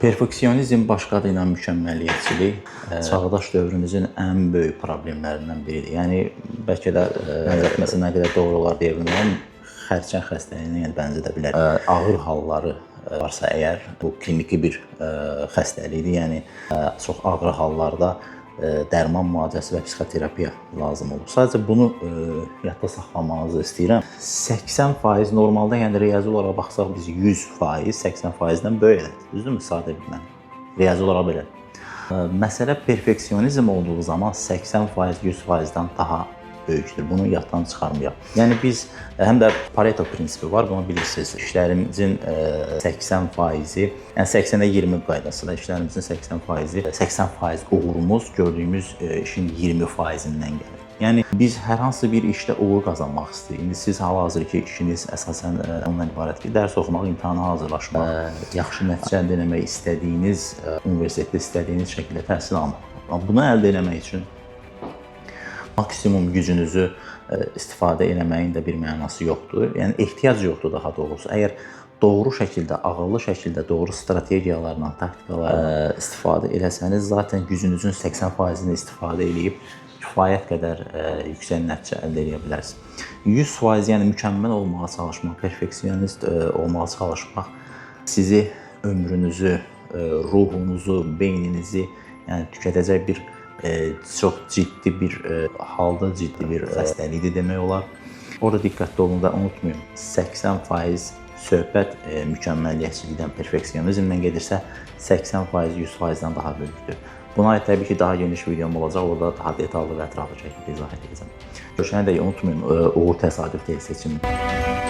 Perfeksionizm başqa adıyla mükəmməliyyətçilik çağdaş dövrümüzün ən böyük problemlərindən biridir. Yəni bəlkə də nəzərətməsi nə qədər doğru olar deyə bilmirəm. Xərçəng xəstəliyinə bənzədə bilər. Ağır halları varsa əgər bu kliniki bir xəstəlikdir. Yəni çox ağır hallarda dərman müalicəsi və psixoterapiya lazım olur. Sadəcə bunu yadda saxlamanızı istəyirəm. 80% normalda, yəni riyazi olaraq baxsaq biz 100%, 80%-dən böyükdir. Düzdürmü? Sadə bilmən. Riyazi olaraq belə. Məsələ perfeksionizm olduğu zaman 80%, 100%-dən daha böyükdür. Bunu yaddan çıxarmayaq. Yəni biz həm də Pareto prinsipi var, bunu bilirsiniz. İşlərimizin 80%-i, yəni 80-ə 20 qaydasında işlərimizin 80%-i, 80% uğurumuz gördüyümüz işin 20%-indən gəlir. Yəni biz hər hansı bir işdə uğur qazanmaq istəyirik. İndi siz hal-hazırki işiniz əsasən ondan ibarət ki, dərs oxumaq, imtahana hazırlaşmaq, yaxşı nəticə əldə etmək istədiyiniz universitetdə istədiyiniz şəkildə təhsil almaq. Bunu əldə etmək üçün maksimum gücünüzü istifadə etməyin də bir mənası yoxdur. Yəni ehtiyac yoxdur daha doğrusu. Əgər doğru şəkildə, ağıllı şəkildə, doğru strategiyalarla, taktikalarla istifadə eləsəniz, zaten gücünüzün 80%-ni istifadə edib kifayət qədər yüksək nəticə əldə edə bilərsiniz. 100% yəni mükəmməl olmağa çalışmaq, perfeksionist olmağa çalışmaq sizi, ömrünüzü, ruhunuzu, beyninizi yəni tükədəcək bir çox ciddi bir halda ciddi bir xəstəlikdir demək olar. Orada diqqətli olun və unutmayın, 80% söhbət mükəmməliyyətçilikdən, perfeksionizmdən gedirsə, 80% 100%-dən daha böyükdür. Buna aid təbii ki, daha geniş videom olacaq, orada daha detallı və ətraflı şəkildə izah edəcəm. Görüşənə dək unutmayın, uğur təsadüf deyil, seçimdir.